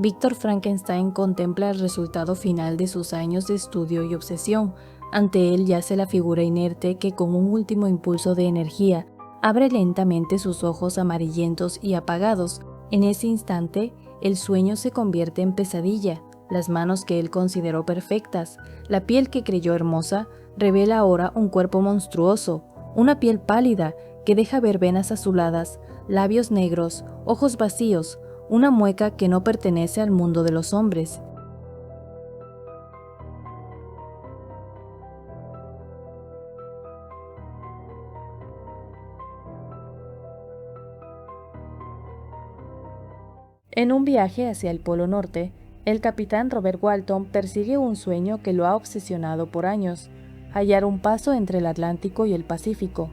Víctor Frankenstein contempla el resultado final de sus años de estudio y obsesión. Ante él yace la figura inerte que, con un último impulso de energía, abre lentamente sus ojos amarillentos y apagados. En ese instante, el sueño se convierte en pesadilla. Las manos que él consideró perfectas, la piel que creyó hermosa, revela ahora un cuerpo monstruoso, una piel pálida que deja ver venas azuladas, labios negros, ojos vacíos, una mueca que no pertenece al mundo de los hombres. En un viaje hacia el Polo Norte, el capitán Robert Walton persigue un sueño que lo ha obsesionado por años: hallar un paso entre el Atlántico y el Pacífico.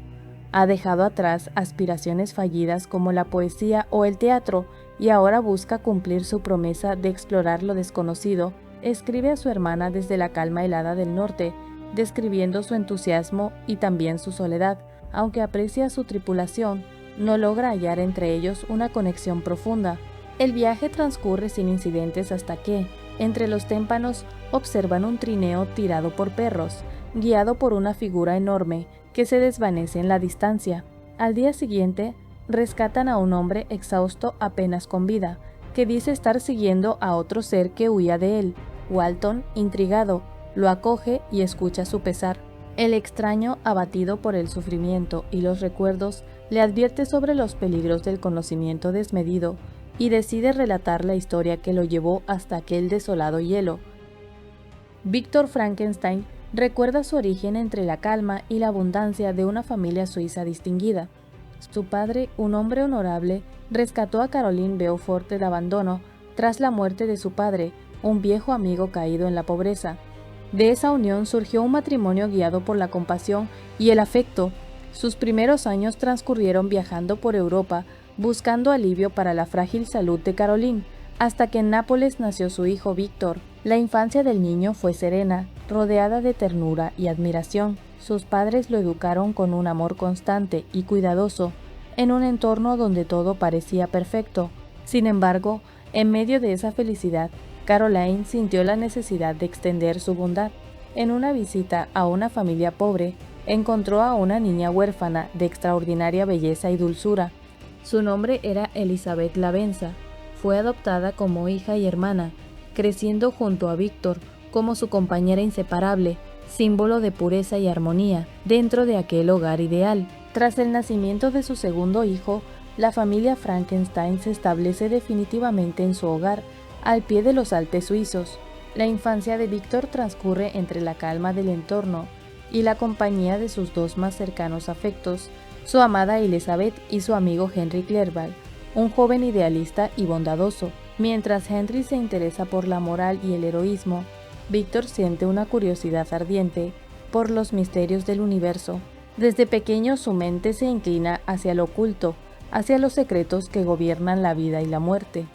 Ha dejado atrás aspiraciones fallidas como la poesía o el teatro y ahora busca cumplir su promesa de explorar lo desconocido. Escribe a su hermana desde la calma helada del norte, describiendo su entusiasmo y también su soledad. Aunque aprecia a su tripulación, no logra hallar entre ellos una conexión profunda. El viaje transcurre sin incidentes hasta que, entre los témpanos, observan un trineo tirado por perros, guiado por una figura enorme que se desvanece en la distancia. Al día siguiente, rescatan a un hombre exhausto apenas con vida, que dice estar siguiendo a otro ser que huía de él. Walton, intrigado, lo acoge y escucha su pesar. El extraño, abatido por el sufrimiento y los recuerdos, le advierte sobre los peligros del conocimiento desmedido y decide relatar la historia que lo llevó hasta aquel desolado hielo. Víctor Frankenstein recuerda su origen entre la calma y la abundancia de una familia suiza distinguida. Su padre, un hombre honorable, rescató a Caroline Beaufort del abandono tras la muerte de su padre, un viejo amigo caído en la pobreza. De esa unión surgió un matrimonio guiado por la compasión y el afecto. Sus primeros años transcurrieron viajando por Europa, buscando alivio para la frágil salud de Caroline, hasta que en Nápoles nació su hijo Víctor. La infancia del niño fue serena, rodeada de ternura y admiración. Sus padres lo educaron con un amor constante y cuidadoso, en un entorno donde todo parecía perfecto. Sin embargo, en medio de esa felicidad, Caroline sintió la necesidad de extender su bondad. En una visita a una familia pobre, encontró a una niña huérfana de extraordinaria belleza y dulzura. Su nombre era Elizabeth Lavenza. Fue adoptada como hija y hermana, creciendo junto a Víctor como su compañera inseparable, símbolo de pureza y armonía dentro de aquel hogar ideal. Tras el nacimiento de su segundo hijo, la familia Frankenstein se establece definitivamente en su hogar, al pie de los Alpes suizos. La infancia de Víctor transcurre entre la calma del entorno y la compañía de sus dos más cercanos afectos, su amada Elizabeth y su amigo Henry Clerval, un joven idealista y bondadoso. Mientras Henry se interesa por la moral y el heroísmo, Víctor siente una curiosidad ardiente por los misterios del universo. Desde pequeño su mente se inclina hacia lo oculto, hacia los secretos que gobiernan la vida y la muerte.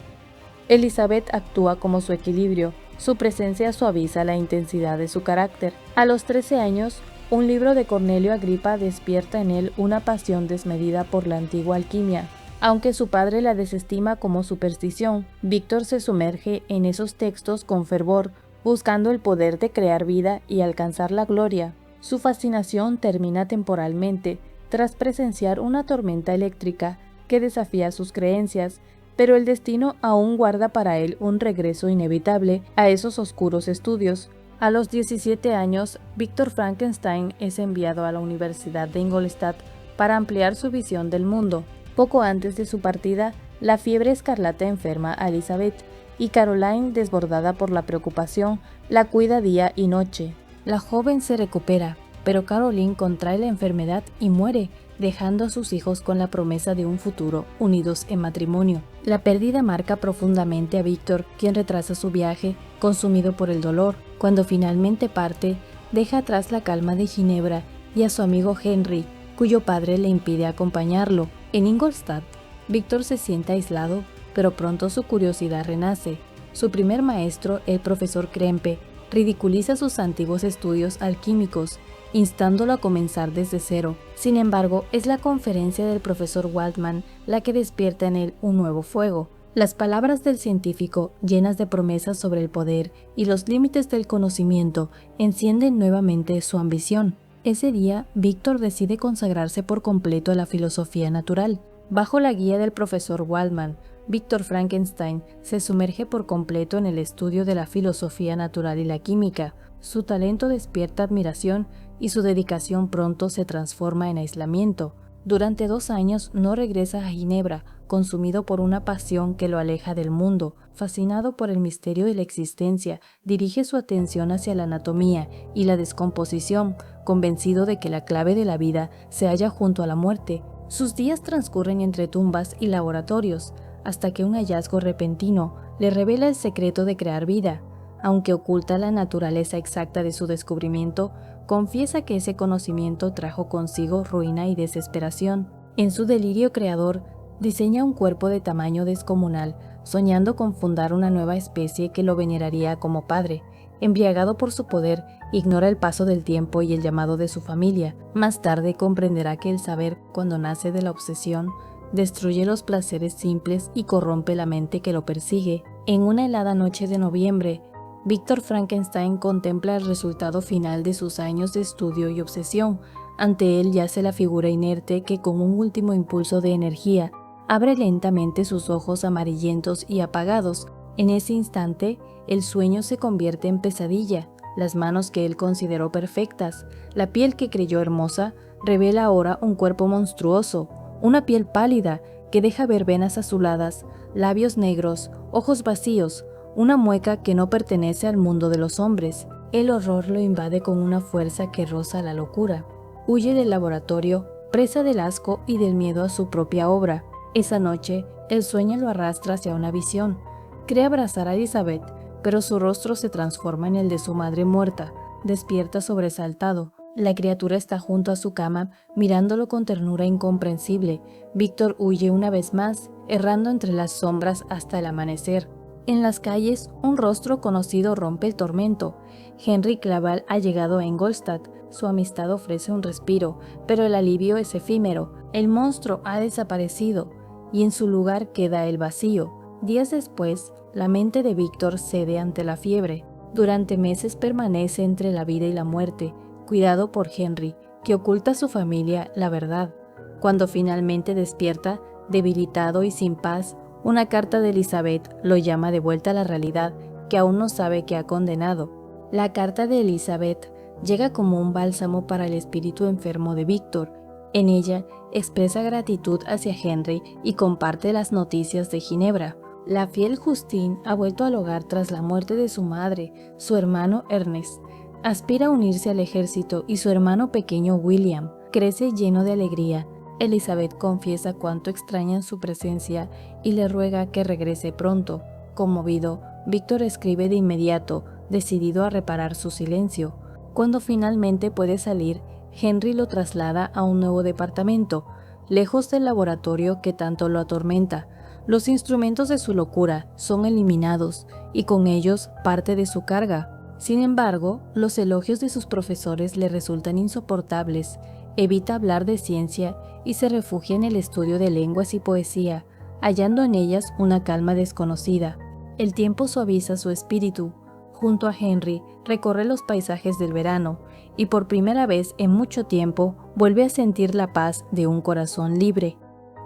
Elizabeth actúa como su equilibrio, su presencia suaviza la intensidad de su carácter. A los 13 años, un libro de Cornelio Agripa despierta en él una pasión desmedida por la antigua alquimia. Aunque su padre la desestima como superstición, Víctor se sumerge en esos textos con fervor, buscando el poder de crear vida y alcanzar la gloria. Su fascinación termina temporalmente, tras presenciar una tormenta eléctrica que desafía sus creencias, pero el destino aún guarda para él un regreso inevitable a esos oscuros estudios. A los 17 años, Víctor Frankenstein es enviado a la Universidad de Ingolstadt para ampliar su visión del mundo. Poco antes de su partida, la fiebre escarlata enferma a Elizabeth y Caroline, desbordada por la preocupación, la cuida día y noche. La joven se recupera, pero Caroline contrae la enfermedad y muere, dejando a sus hijos con la promesa de un futuro unidos en matrimonio. La pérdida marca profundamente a Víctor, quien retrasa su viaje, consumido por el dolor. Cuando finalmente parte, deja atrás la calma de Ginebra y a su amigo Henry, cuyo padre le impide acompañarlo. En Ingolstadt, Víctor se siente aislado, pero pronto su curiosidad renace. Su primer maestro, el profesor Krempe, ridiculiza sus antiguos estudios alquímicos, instándolo a comenzar desde cero. Sin embargo, es la conferencia del profesor Waldman la que despierta en él un nuevo fuego. Las palabras del científico, llenas de promesas sobre el poder y los límites del conocimiento, encienden nuevamente su ambición. Ese día, Víctor decide consagrarse por completo a la filosofía natural. Bajo la guía del profesor Waldman, Víctor Frankenstein se sumerge por completo en el estudio de la filosofía natural y la química. Su talento despierta admiración y su dedicación pronto se transforma en aislamiento. Durante 2 años no regresa a Ginebra, consumido por una pasión que lo aleja del mundo. Fascinado por el misterio de la existencia, dirige su atención hacia la anatomía y la descomposición, convencido de que la clave de la vida se halla junto a la muerte. Sus días transcurren entre tumbas y laboratorios, hasta que un hallazgo repentino le revela el secreto de crear vida. Aunque oculta la naturaleza exacta de su descubrimiento, confiesa que ese conocimiento trajo consigo ruina y desesperación. En su delirio creador, diseña un cuerpo de tamaño descomunal, soñando con fundar una nueva especie que lo veneraría como padre. Embriagado por su poder, ignora el paso del tiempo y el llamado de su familia. Más tarde comprenderá que el saber, cuando nace de la obsesión, destruye los placeres simples y corrompe la mente que lo persigue. En una helada noche de noviembre, Víctor Frankenstein contempla el resultado final de sus años de estudio y obsesión. Ante él yace la figura inerte que, con un último impulso de energía, abre lentamente sus ojos amarillentos y apagados. En ese instante, el sueño se convierte en pesadilla. Las manos que él consideró perfectas, la piel que creyó hermosa, revela ahora un cuerpo monstruoso, una piel pálida que deja ver venas azuladas, labios negros, ojos vacíos, una mueca que no pertenece al mundo de los hombres. El horror lo invade con una fuerza que roza la locura. Huye del laboratorio, presa del asco y del miedo a su propia obra. Esa noche, el sueño lo arrastra hacia una visión. Cree abrazar a Elizabeth, pero su rostro se transforma en el de su madre muerta. Despierta sobresaltado. La criatura está junto a su cama, mirándolo con ternura incomprensible. Víctor huye una vez más, errando entre las sombras hasta el amanecer. En las calles, un rostro conocido rompe el tormento. Henry Clavell ha llegado a Ingolstadt. Su amistad ofrece un respiro, pero el alivio es efímero. El monstruo ha desaparecido, y en su lugar queda el vacío. Días después, la mente de Víctor cede ante la fiebre. Durante meses permanece entre la vida y la muerte, cuidado por Henry, que oculta a su familia la verdad. Cuando finalmente despierta, debilitado y sin paz, una carta de Elizabeth lo llama de vuelta a la realidad que aún no sabe que ha condenado. La carta de Elizabeth llega como un bálsamo para el espíritu enfermo de Víctor. En ella expresa gratitud hacia Henry y comparte las noticias de Ginebra. La fiel Justine ha vuelto al hogar tras la muerte de su madre, su hermano Ernest. Aspira a unirse al ejército y su hermano pequeño William crece lleno de alegría. Elizabeth confiesa cuánto extrañan su presencia y le ruega que regrese pronto. Conmovido, Víctor escribe de inmediato, decidido a reparar su silencio. Cuando finalmente puede salir, Henry lo traslada a un nuevo departamento, lejos del laboratorio que tanto lo atormenta. Los instrumentos de su locura son eliminados y con ellos parte de su carga. Sin embargo, los elogios de sus profesores le resultan insoportables. Evita hablar de ciencia y se refugia en el estudio de lenguas y poesía, hallando en ellas una calma desconocida. El tiempo suaviza su espíritu. Junto a Henry, recorre los paisajes del verano y por primera vez en mucho tiempo vuelve a sentir la paz de un corazón libre.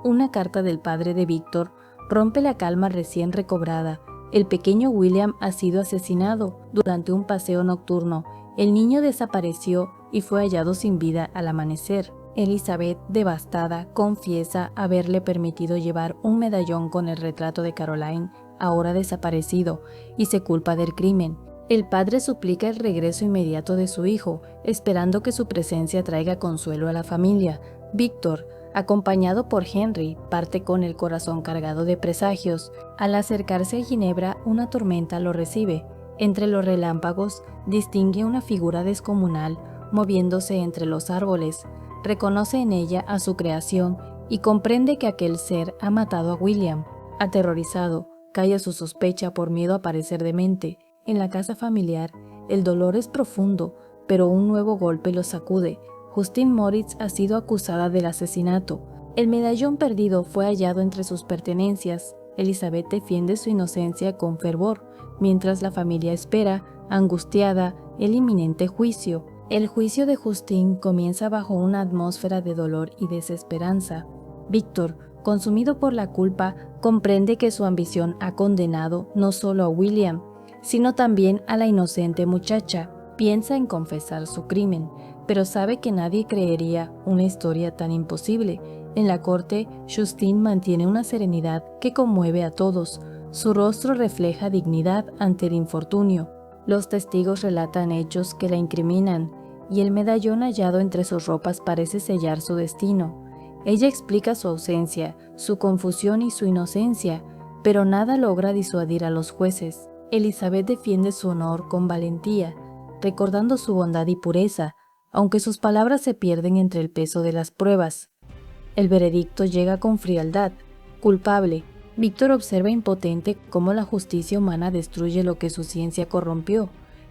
Una carta del padre de Víctor rompe la calma recién recobrada. El pequeño William ha sido asesinado durante un paseo nocturno. El niño desapareció y fue hallado sin vida al amanecer. Elizabeth, devastada, confiesa haberle permitido llevar un medallón con el retrato de Caroline, ahora desaparecido, y se culpa del crimen. El padre suplica el regreso inmediato de su hijo, esperando que su presencia traiga consuelo a la familia. Víctor, acompañado por Henry, parte con el corazón cargado de presagios. Al acercarse a Ginebra, una tormenta lo recibe. Entre los relámpagos, distingue una figura descomunal moviéndose entre los árboles. Reconoce en ella a su creación y comprende que aquel ser ha matado a William. Aterrorizado, calla su sospecha por miedo a parecer demente. En la casa familiar, el dolor es profundo, pero un nuevo golpe lo sacude. Justine Moritz ha sido acusada del asesinato. El medallón perdido fue hallado entre sus pertenencias. Elizabeth defiende su inocencia con fervor, mientras la familia espera, angustiada, el inminente juicio. El juicio de Justine comienza bajo una atmósfera de dolor y desesperanza. Víctor, consumido por la culpa, comprende que su ambición ha condenado no solo a William, sino también a la inocente muchacha. Piensa en confesar su crimen, pero sabe que nadie creería una historia tan imposible. En la corte, Justine mantiene una serenidad que conmueve a todos. Su rostro refleja dignidad ante el infortunio. Los testigos relatan hechos que la incriminan, y el medallón hallado entre sus ropas parece sellar su destino. Ella explica su ausencia, su confusión y su inocencia, pero nada logra disuadir a los jueces. Elizabeth defiende su honor con valentía, recordando su bondad y pureza, aunque sus palabras se pierden entre el peso de las pruebas. El veredicto llega con frialdad. Culpable. Víctor observa impotente cómo la justicia humana destruye lo que su ciencia corrompió.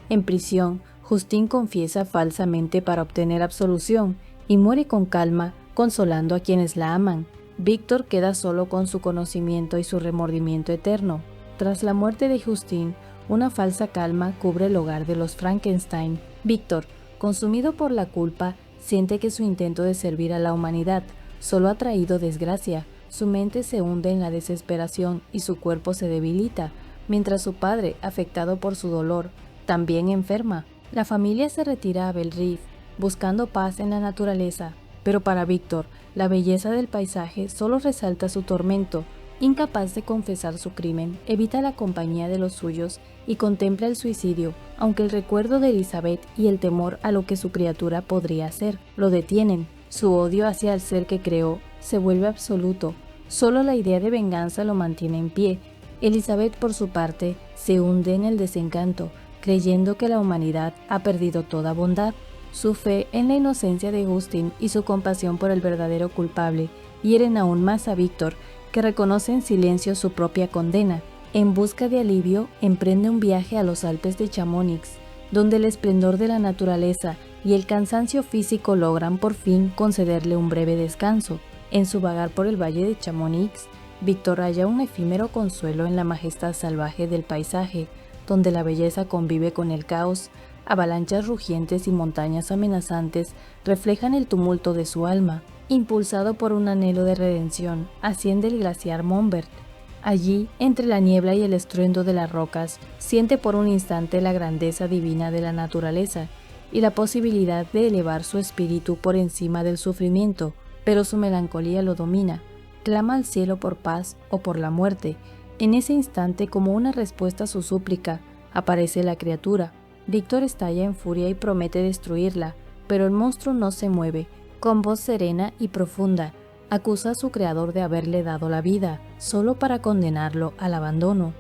En prisión, Justine confiesa falsamente para obtener absolución y muere con calma, consolando a quienes la aman. Víctor queda solo con su conocimiento y su remordimiento eterno. Tras la muerte de Justine, una falsa calma cubre el hogar de los Frankenstein. Víctor, consumido por la culpa, siente que su intento de servir a la humanidad solo ha traído desgracia. Su mente se hunde en la desesperación y su cuerpo se debilita, mientras su padre, afectado por su dolor, también enferma. La familia se retira a Belle Reve, buscando paz en la naturaleza, pero para Víctor, la belleza del paisaje solo resalta su tormento. Incapaz de confesar su crimen, evita la compañía de los suyos y contempla el suicidio, aunque el recuerdo de Elizabeth y el temor a lo que su criatura podría hacer lo detienen. Su odio hacia el ser que creó se vuelve absoluto. Solo la idea de venganza lo mantiene en pie. Elizabeth, por su parte, se hunde en el desencanto, creyendo que la humanidad ha perdido toda bondad. Su fe en la inocencia de Justine y su compasión por el verdadero culpable hieren aún más a Víctor, que reconoce en silencio su propia condena. En busca de alivio, emprende un viaje a los Alpes de Chamonix, donde el esplendor de la naturaleza y el cansancio físico logran por fin concederle un breve descanso. En su vagar por el valle de Chamonix, Víctor halla un efímero consuelo en la majestad salvaje del paisaje, donde la belleza convive con el caos. Avalanchas rugientes y montañas amenazantes reflejan el tumulto de su alma. Impulsado por un anhelo de redención, asciende el glaciar Monbert. Allí, entre la niebla y el estruendo de las rocas, siente por un instante la grandeza divina de la naturaleza y la posibilidad de elevar su espíritu por encima del sufrimiento, pero su melancolía lo domina. Clama al cielo por paz o por la muerte. En ese instante, como una respuesta a su súplica, aparece la criatura. Víctor estalla en furia y promete destruirla, pero el monstruo no se mueve. Con voz serena y profunda, acusa a su creador de haberle dado la vida, solo para condenarlo al abandono.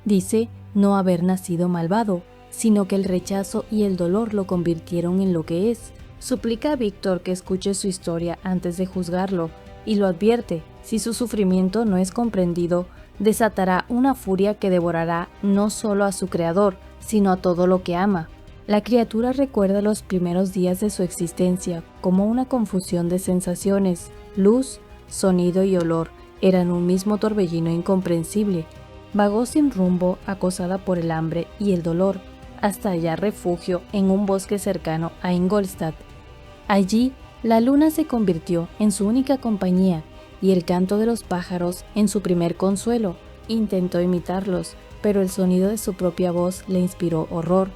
Dice no haber nacido malvado, sino que el rechazo y el dolor lo convirtieron en lo que es. Suplica a Víctor que escuche su historia antes de juzgarlo, y lo advierte: si su sufrimiento no es comprendido, desatará una furia que devorará no solo a su creador, sino a todo lo que ama. La criatura recuerda los primeros días de su existencia como una confusión de sensaciones. Luz, sonido y olor eran un mismo torbellino incomprensible. Vagó sin rumbo, acosada por el hambre y el dolor, hasta hallar refugio en un bosque cercano a Ingolstadt. Allí, la luna se convirtió en su única compañía y el canto de los pájaros en su primer consuelo. Intentó imitarlos, pero el sonido de su propia voz le inspiró horror.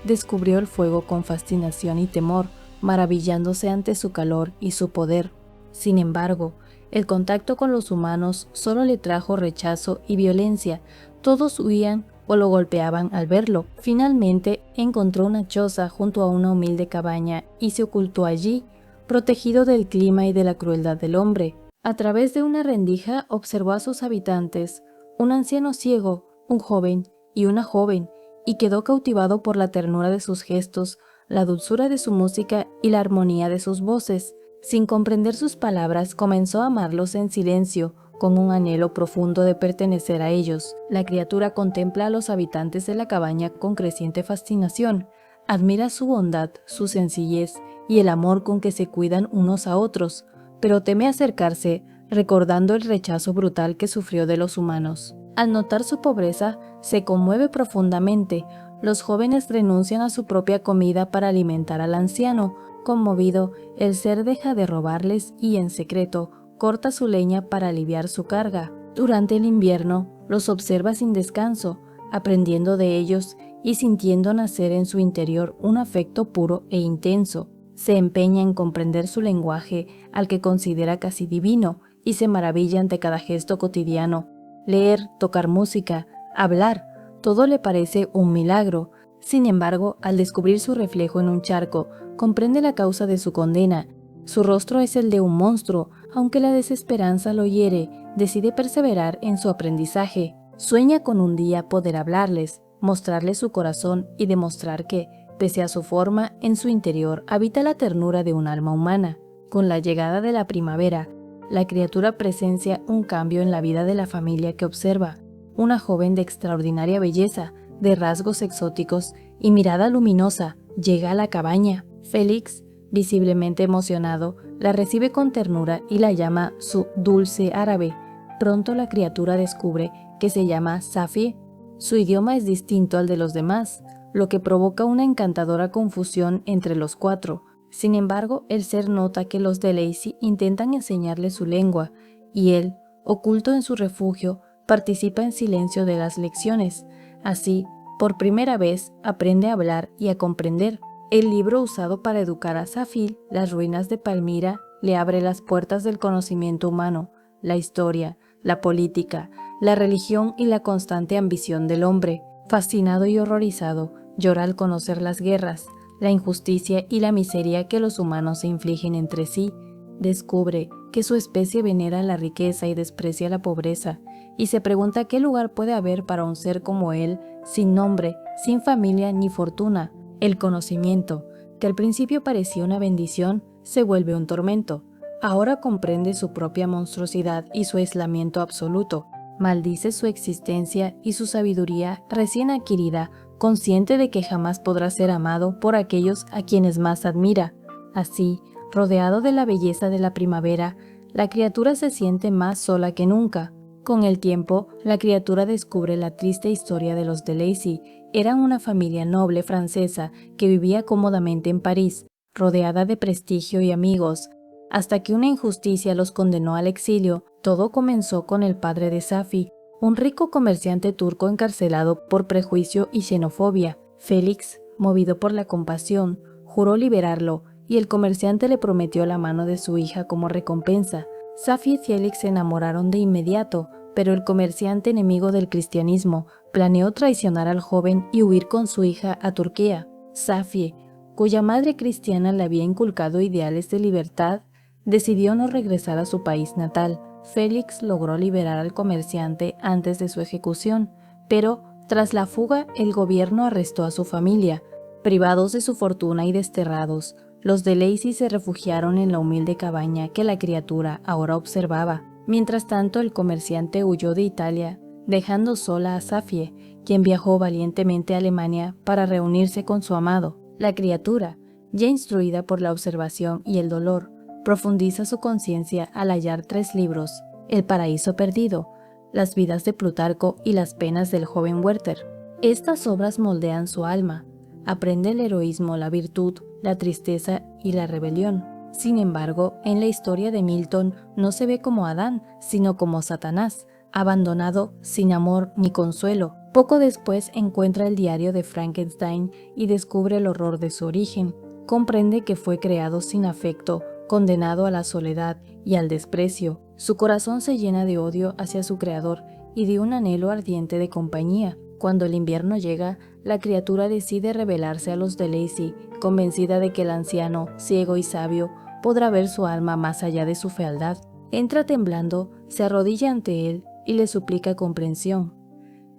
Descubrió el fuego con fascinación y temor, maravillándose ante su calor y su poder. Sin embargo, el contacto con los humanos solo le trajo rechazo y violencia. Todos huían o lo golpeaban al verlo. Finalmente encontró una choza junto a una humilde cabaña y se ocultó allí, protegido del clima y de la crueldad del hombre. A través de una rendija observó a sus habitantes, un anciano ciego, un joven y una joven, y quedó cautivado por la ternura de sus gestos, la dulzura de su música y la armonía de sus voces. Sin comprender sus palabras, comenzó a amarlos en silencio, con un anhelo profundo de pertenecer a ellos. La criatura contempla a los habitantes de la cabaña con creciente fascinación. Admira su bondad, su sencillez y el amor con que se cuidan unos a otros, pero teme acercarse recordando el rechazo brutal que sufrió de los humanos. Al notar su pobreza, se conmueve profundamente. Los jóvenes renuncian a su propia comida para alimentar al anciano. Conmovido, el ser deja de robarles y, en secreto, corta su leña para aliviar su carga. Durante el invierno, los observa sin descanso, aprendiendo de ellos y sintiendo nacer en su interior un afecto puro e intenso. Se empeña en comprender su lenguaje, al que considera casi divino, y se maravilla ante cada gesto cotidiano. Leer, tocar música, hablar, todo le parece un milagro. Sin embargo, al descubrir su reflejo en un charco, comprende la causa de su condena. Su rostro es el de un monstruo, aunque la desesperanza lo hiere, decide perseverar en su aprendizaje. Sueña con un día poder hablarles, mostrarles su corazón y demostrar que, pese a su forma, en su interior habita la ternura de un alma humana. Con la llegada de la primavera, la criatura presencia un cambio en la vida de la familia que observa. Una joven de extraordinaria belleza, de rasgos exóticos y mirada luminosa, llega a la cabaña. Félix, visiblemente emocionado, la recibe con ternura y la llama su dulce árabe. Pronto la criatura descubre que se llama Safi. Su idioma es distinto al de los demás, lo que provoca una encantadora confusión entre los cuatro. Sin embargo, el ser nota que los de Lacey intentan enseñarle su lengua, y él, oculto en su refugio, participa en silencio de las lecciones. Así, por primera vez, aprende a hablar y a comprender. El libro usado para educar a Safi, Las ruinas de Palmira, le abre las puertas del conocimiento humano, la historia, la política, la religión y la constante ambición del hombre. Fascinado y horrorizado, llora al conocer las guerras, la injusticia y la miseria que los humanos se infligen entre sí. Descubre que su especie venera la riqueza y desprecia la pobreza, y se pregunta qué lugar puede haber para un ser como él, sin nombre, sin familia ni fortuna. El conocimiento, que al principio parecía una bendición, se vuelve un tormento. Ahora comprende su propia monstruosidad y su aislamiento absoluto. Maldice su existencia y su sabiduría recién adquirida, consciente de que jamás podrá ser amado por aquellos a quienes más admira. Así, rodeado de la belleza de la primavera, la criatura se siente más sola que nunca. Con el tiempo, la criatura descubre la triste historia de los de Lacey. Eran una familia noble francesa que vivía cómodamente en París, rodeada de prestigio y amigos, hasta que una injusticia los condenó al exilio. Todo comenzó con el padre de Safi, un rico comerciante turco encarcelado por prejuicio y xenofobia. Félix, movido por la compasión, juró liberarlo, y el comerciante le prometió la mano de su hija como recompensa. Safi y Félix se enamoraron de inmediato, pero el comerciante, enemigo del cristianismo, planeó traicionar al joven y huir con su hija a Turquía. Safi, cuya madre cristiana le había inculcado ideales de libertad, decidió no regresar a su país natal. Félix logró liberar al comerciante antes de su ejecución, pero tras la fuga el gobierno arrestó a su familia. Privados de su fortuna y desterrados, los de Lacey se refugiaron en la humilde cabaña que la criatura ahora observaba. Mientras tanto, el comerciante huyó de Italia, dejando sola a Safie, quien viajó valientemente a Alemania para reunirse con su amado. La criatura, ya instruida por la observación y el dolor, profundiza su conciencia al hallar 3 libros: El paraíso perdido, Las vidas de Plutarco y Las penas del joven Werther. Estas obras moldean su alma. Aprende el heroísmo, la virtud, la tristeza y la rebelión. Sin embargo, en la historia de Milton no se ve como Adán, sino como Satanás, abandonado, sin amor ni consuelo. Poco después encuentra el diario de Frankenstein y descubre el horror de su origen. Comprende que fue creado sin afecto, condenado a la soledad y al desprecio. Su corazón se llena de odio hacia su creador y de un anhelo ardiente de compañía. Cuando el invierno llega, la criatura decide revelarse a los de Lacey, convencida de que el anciano, ciego y sabio, podrá ver su alma más allá de su fealdad. Entra temblando, se arrodilla ante él y le suplica comprensión.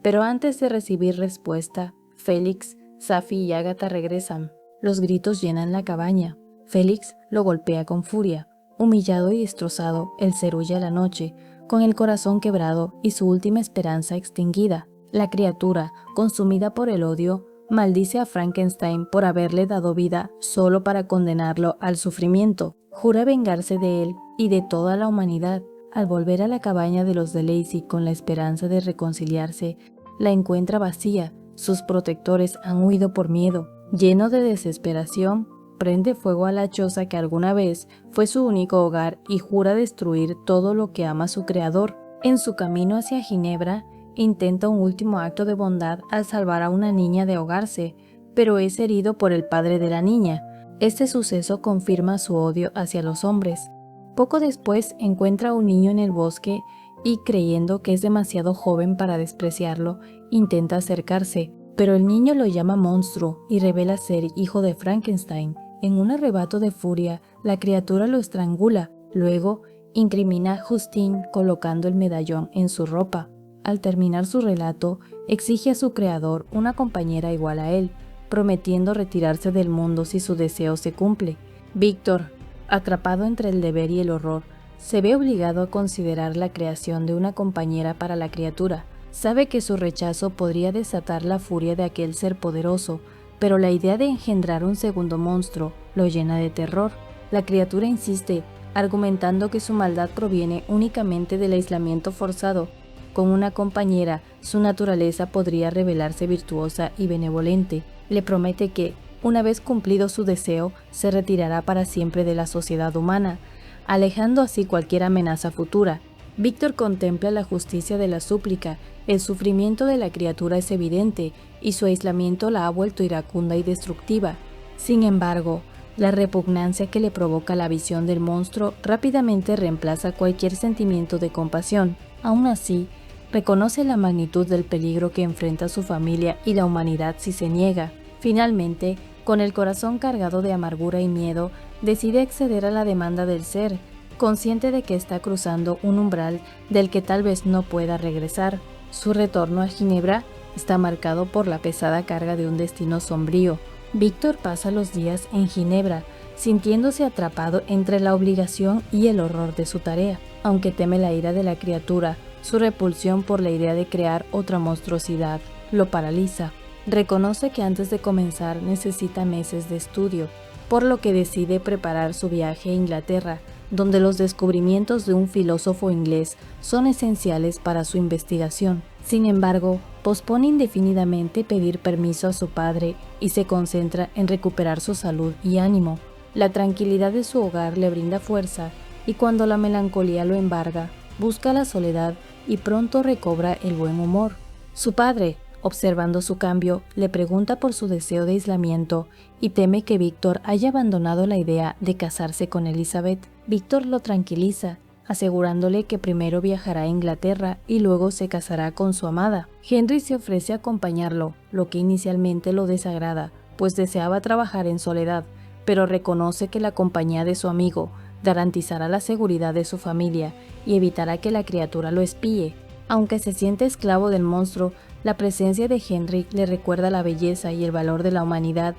Pero antes de recibir respuesta, Félix, Safi y Agatha regresan. Los gritos llenan la cabaña. Félix lo golpea con furia. Humillado y destrozado, él se huye a la noche, con el corazón quebrado y su última esperanza extinguida. La criatura, consumida por el odio, maldice a Frankenstein por haberle dado vida solo para condenarlo al sufrimiento. Jura vengarse de él y de toda la humanidad. Al volver a la cabaña de los de Lacey con la esperanza de reconciliarse, la encuentra vacía. Sus protectores han huido por miedo. Lleno de desesperación, prende fuego a la choza que alguna vez fue su único hogar y jura destruir todo lo que ama su creador. En su camino hacia Ginebra, intenta un último acto de bondad al salvar a una niña de ahogarse, pero es herido por el padre de la niña. Este suceso confirma su odio hacia los hombres. Poco después encuentra a un niño en el bosque y, creyendo que es demasiado joven para despreciarlo, intenta acercarse, pero el niño lo llama monstruo y revela ser hijo de Frankenstein. En un arrebato de furia, la criatura lo estrangula. Luego, incrimina a Justine colocando el medallón en su ropa. Al terminar su relato, exige a su creador una compañera igual a él, prometiendo retirarse del mundo si su deseo se cumple. Víctor, atrapado entre el deber y el horror, se ve obligado a considerar la creación de una compañera para la criatura. Sabe que su rechazo podría desatar la furia de aquel ser poderoso, pero la idea de engendrar un segundo monstruo lo llena de terror. La criatura insiste, argumentando que su maldad proviene únicamente del aislamiento forzado. Con una compañera, su naturaleza podría revelarse virtuosa y benevolente. Le promete que, una vez cumplido su deseo, se retirará para siempre de la sociedad humana, alejando así cualquier amenaza futura. Víctor contempla la justicia de la súplica. El sufrimiento de la criatura es evidente y su aislamiento la ha vuelto iracunda y destructiva. Sin embargo, la repugnancia que le provoca la visión del monstruo rápidamente reemplaza cualquier sentimiento de compasión. Aún así, reconoce la magnitud del peligro que enfrenta su familia y la humanidad si se niega. Finalmente, con el corazón cargado de amargura y miedo, decide acceder a la demanda del ser, consciente de que está cruzando un umbral del que tal vez no pueda regresar. Su retorno a Ginebra está marcado por la pesada carga de un destino sombrío. Víctor pasa los días en Ginebra, sintiéndose atrapado entre la obligación y el horror de su tarea. Aunque teme la ira de la criatura, su repulsión por la idea de crear otra monstruosidad lo paraliza. Reconoce que antes de comenzar necesita meses de estudio, por lo que decide preparar su viaje a Inglaterra, donde los descubrimientos de un filósofo inglés son esenciales para su investigación. Sin embargo, pospone indefinidamente pedir permiso a su padre y se concentra en recuperar su salud y ánimo. La tranquilidad de su hogar le brinda fuerza y cuando la melancolía lo embarga, busca la soledad y pronto recobra el buen humor. Su padre, observando su cambio, le pregunta por su deseo de aislamiento y teme que Víctor haya abandonado la idea de casarse con Elizabeth. Víctor lo tranquiliza, asegurándole que primero viajará a Inglaterra y luego se casará con su amada. Henry se ofrece a acompañarlo, lo que inicialmente lo desagrada, pues deseaba trabajar en soledad, pero reconoce que la compañía de su amigo garantizará la seguridad de su familia y evitará que la criatura lo espíe. Aunque se siente esclavo del monstruo, la presencia de Henry le recuerda la belleza y el valor de la humanidad,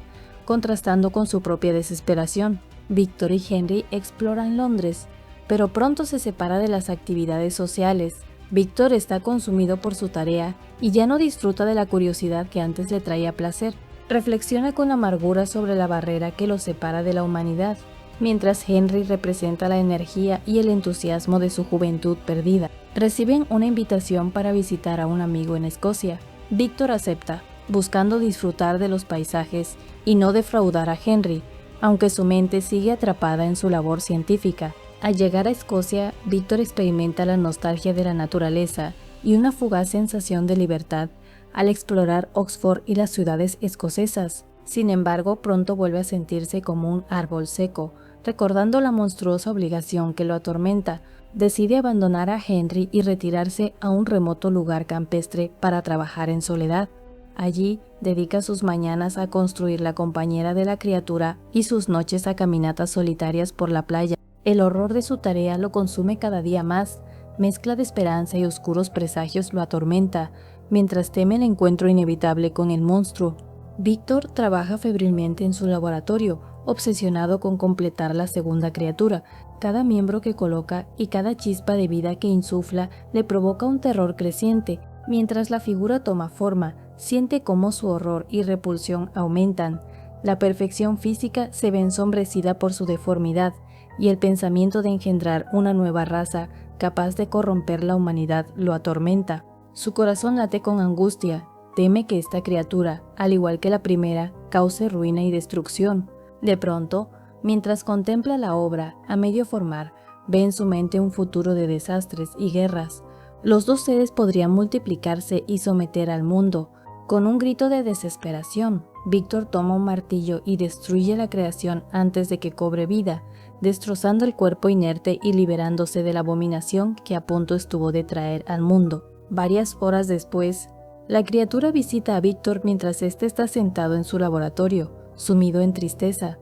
contrastando con su propia desesperación. Víctor y Henry exploran Londres, pero pronto se separa de las actividades sociales. Víctor está consumido por su tarea y ya no disfruta de la curiosidad que antes le traía placer. Reflexiona con amargura sobre la barrera que lo separa de la humanidad, mientras Henry representa la energía y el entusiasmo de su juventud perdida. Reciben una invitación para visitar a un amigo en Escocia. Víctor acepta, buscando disfrutar de los paisajes y no defraudar a Henry, aunque su mente sigue atrapada en su labor científica. Al llegar a Escocia, Víctor experimenta la nostalgia de la naturaleza y una fugaz sensación de libertad al explorar Oxford y las ciudades escocesas. Sin embargo, pronto vuelve a sentirse como un árbol seco, recordando la monstruosa obligación que lo atormenta. Decide abandonar a Henry y retirarse a un remoto lugar campestre para trabajar en soledad. Allí dedica sus mañanas a construir la compañera de la criatura y sus noches a caminatas solitarias por la playa. El horror de su tarea lo consume cada día más, mezcla de esperanza y oscuros presagios lo atormenta, mientras teme el encuentro inevitable con el monstruo. Víctor trabaja febrilmente en su laboratorio, obsesionado con completar la segunda criatura. Cada miembro que coloca y cada chispa de vida que insufla le provoca un terror creciente. Mientras la figura toma forma, siente cómo su horror y repulsión aumentan. La perfección física se ve ensombrecida por su deformidad, y el pensamiento de engendrar una nueva raza capaz de corromper la humanidad, lo atormenta. Su corazón late con angustia, teme que esta criatura, al igual que la primera, cause ruina y destrucción. De pronto, mientras contempla la obra a medio formar, ve en su mente un futuro de desastres y guerras. Los dos seres podrían multiplicarse y someter al mundo. Con un grito de desesperación, Víctor toma un martillo y destruye la creación antes de que cobre vida, destrozando el cuerpo inerte y liberándose de la abominación que a punto estuvo de traer al mundo. Varias horas después, la criatura visita a Víctor mientras éste está sentado en su laboratorio, sumido en tristeza.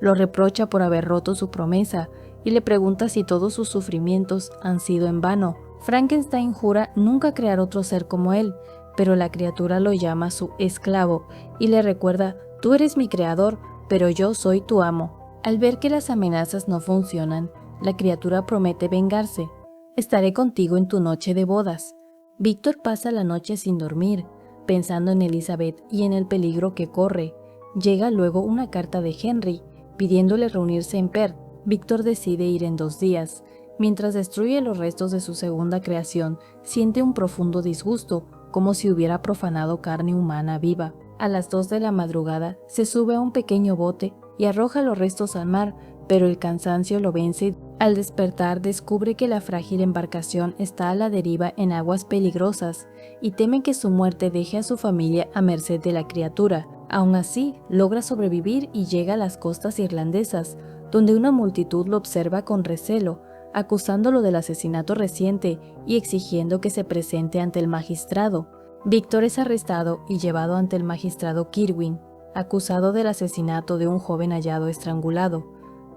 Lo reprocha por haber roto su promesa y le pregunta si todos sus sufrimientos han sido en vano. Frankenstein jura nunca crear otro ser como él, pero la criatura lo llama su esclavo y le recuerda: «Tú eres mi creador, pero yo soy tu amo». Al ver que las amenazas no funcionan, la criatura promete vengarse. «Estaré contigo en tu noche de bodas». Víctor pasa la noche sin dormir, pensando en Elizabeth y en el peligro que corre. Llega luego una carta de Henry, pidiéndole reunirse en Perth. Víctor decide ir en 2 días. Mientras destruye los restos de su segunda creación, siente un profundo disgusto, como si hubiera profanado carne humana viva. A las 2 de la madrugada, se sube a un pequeño bote y arroja los restos al mar, pero el cansancio lo vence. Al despertar, descubre que la frágil embarcación está a la deriva en aguas peligrosas y teme que su muerte deje a su familia a merced de la criatura. Aún así, logra sobrevivir y llega a las costas irlandesas, donde una multitud lo observa con recelo, acusándolo del asesinato reciente y exigiendo que se presente ante el magistrado. Víctor es arrestado y llevado ante el magistrado Kirwin, acusado del asesinato de un joven hallado estrangulado.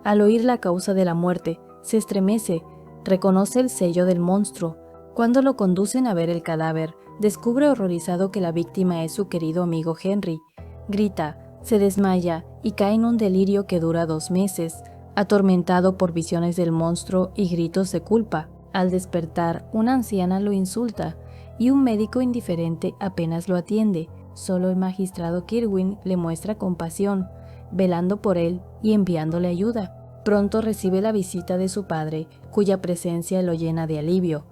Al oír la causa de la muerte, se estremece, reconoce el sello del monstruo. Cuando lo conducen a ver el cadáver, descubre horrorizado que la víctima es su querido amigo Henry. Grita, se desmaya y cae en un delirio que dura 2 meses, atormentado por visiones del monstruo y gritos de culpa. Al despertar, una anciana lo insulta y un médico indiferente apenas lo atiende. Solo el magistrado Kirwin le muestra compasión, velando por él y enviándole ayuda. Pronto recibe la visita de su padre, cuya presencia lo llena de alivio.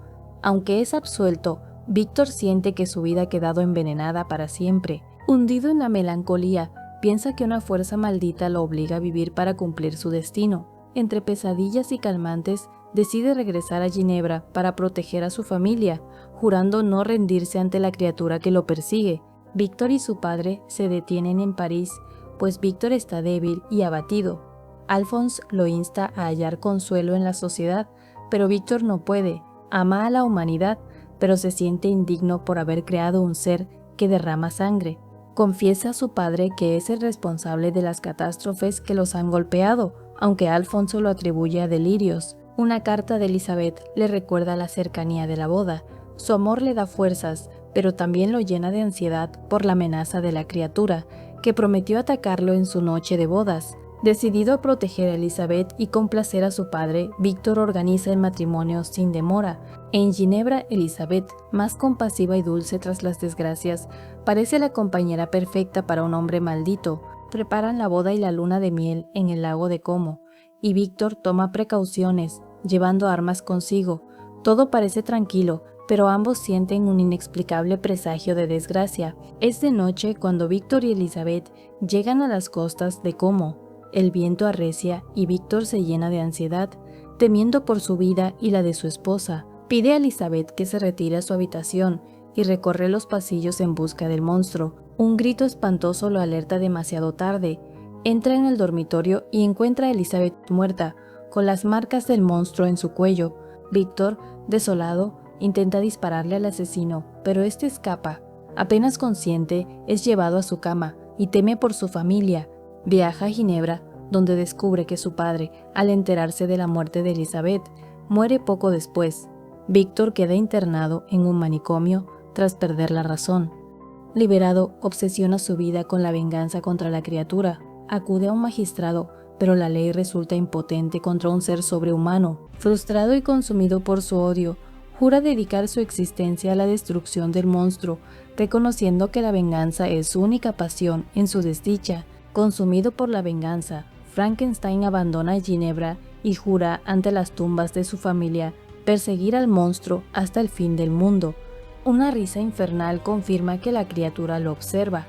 Aunque es absuelto, Víctor siente que su vida ha quedado envenenada para siempre. Hundido en la melancolía, piensa que una fuerza maldita lo obliga a vivir para cumplir su destino. Entre pesadillas y calmantes, decide regresar a Ginebra para proteger a su familia, jurando no rendirse ante la criatura que lo persigue. Víctor y su padre se detienen en París, pues Víctor está débil y abatido. Alphonse lo insta a hallar consuelo en la sociedad, pero Víctor no puede. Ama a la humanidad, pero se siente indigno por haber creado un ser que derrama sangre. Confiesa a su padre que es el responsable de las catástrofes que los han golpeado, aunque Alfonso lo atribuye a delirios. Una carta de Elizabeth le recuerda la cercanía de la boda. Su amor le da fuerzas, pero también lo llena de ansiedad por la amenaza de la criatura, que prometió atacarlo en su noche de bodas. Decidido a proteger a Elizabeth y complacer a su padre, Víctor organiza el matrimonio sin demora. En Ginebra, Elizabeth, más compasiva y dulce tras las desgracias, parece la compañera perfecta para un hombre maldito. Preparan la boda y la luna de miel en el lago de Como, y Víctor toma precauciones, llevando armas consigo. Todo parece tranquilo, pero ambos sienten un inexplicable presagio de desgracia. Es de noche cuando Víctor y Elizabeth llegan a las costas de Como. El viento arrecia y Víctor se llena de ansiedad, temiendo por su vida y la de su esposa. Pide a Elizabeth que se retire a su habitación y recorre los pasillos en busca del monstruo. Un grito espantoso lo alerta demasiado tarde. Entra en el dormitorio y encuentra a Elizabeth muerta, con las marcas del monstruo en su cuello. Víctor, desolado, intenta dispararle al asesino, pero este escapa. Apenas consciente, es llevado a su cama y teme por su familia. Viaja a Ginebra, donde descubre que su padre, al enterarse de la muerte de Elizabeth, muere poco después. Víctor queda internado en un manicomio tras perder la razón. Liberado, obsesiona su vida con la venganza contra la criatura. Acude a un magistrado, pero la ley resulta impotente contra un ser sobrehumano. Frustrado y consumido por su odio, jura dedicar su existencia a la destrucción del monstruo, reconociendo que la venganza es su única pasión en su desdicha. Consumido por la venganza, Frankenstein abandona Ginebra y jura ante las tumbas de su familia perseguir al monstruo hasta el fin del mundo. Una risa infernal confirma que la criatura lo observa.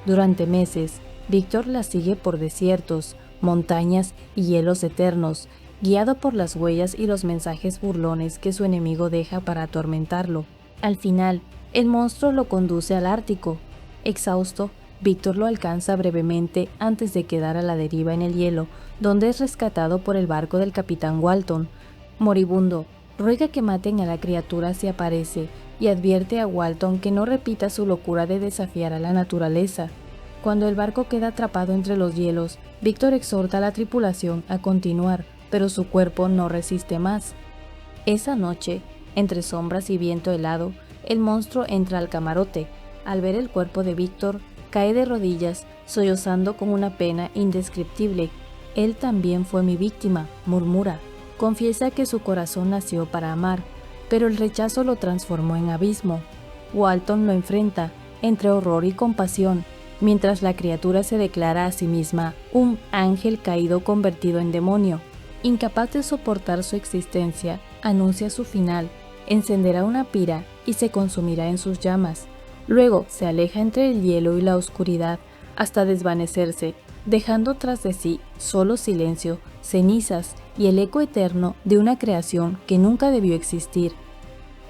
Durante meses, Víctor la sigue por desiertos, montañas y hielos eternos, guiado por las huellas y los mensajes burlones que su enemigo deja para atormentarlo. Al final, el monstruo lo conduce al Ártico. Exhausto, Víctor lo alcanza brevemente antes de quedar a la deriva en el hielo, donde es rescatado por el barco del capitán Walton. Moribundo, ruega que maten a la criatura si aparece y advierte a Walton que no repita su locura de desafiar a la naturaleza. Cuando el barco queda atrapado entre los hielos, Víctor exhorta a la tripulación a continuar, pero su cuerpo no resiste más. Esa noche, entre sombras y viento helado, el monstruo entra al camarote. Al ver el cuerpo de Víctor, cae de rodillas, sollozando con una pena indescriptible. Él también fue mi víctima, murmura. Confiesa que su corazón nació para amar, pero el rechazo lo transformó en abismo. Walton lo enfrenta, entre horror y compasión, mientras la criatura se declara a sí misma un ángel caído convertido en demonio. Incapaz de soportar su existencia, anuncia su final, encenderá una pira y se consumirá en sus llamas. Luego se aleja entre el hielo y la oscuridad hasta desvanecerse, dejando tras de sí solo silencio, cenizas y el eco eterno de una creación que nunca debió existir.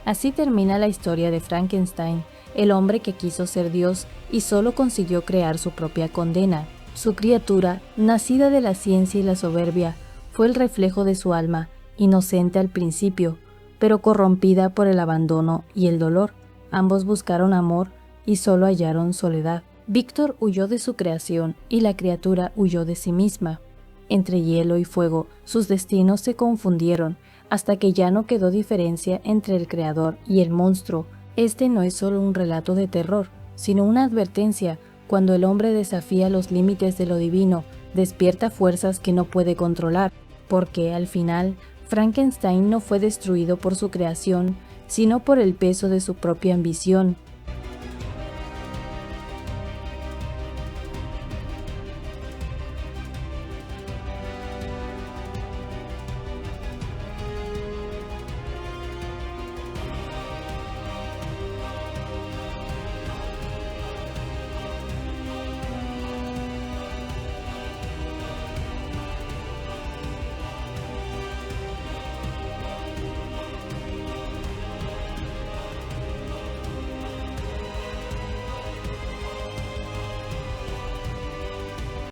Así termina la historia de Frankenstein, el hombre que quiso ser Dios y solo consiguió crear su propia condena. Su criatura, nacida de la ciencia y la soberbia, fue el reflejo de su alma, inocente al principio, pero corrompida por el abandono y el dolor. Ambos buscaron amor y solo hallaron soledad. Víctor huyó de su creación y la criatura huyó de sí misma. Entre hielo y fuego, sus destinos se confundieron hasta que ya no quedó diferencia entre el creador y el monstruo. Este no es solo un relato de terror, sino una advertencia. Cuando el hombre desafía los límites de lo divino, despierta fuerzas que no puede controlar, porque al final, Frankenstein no fue destruido por su creación, sino por el peso de su propia ambición.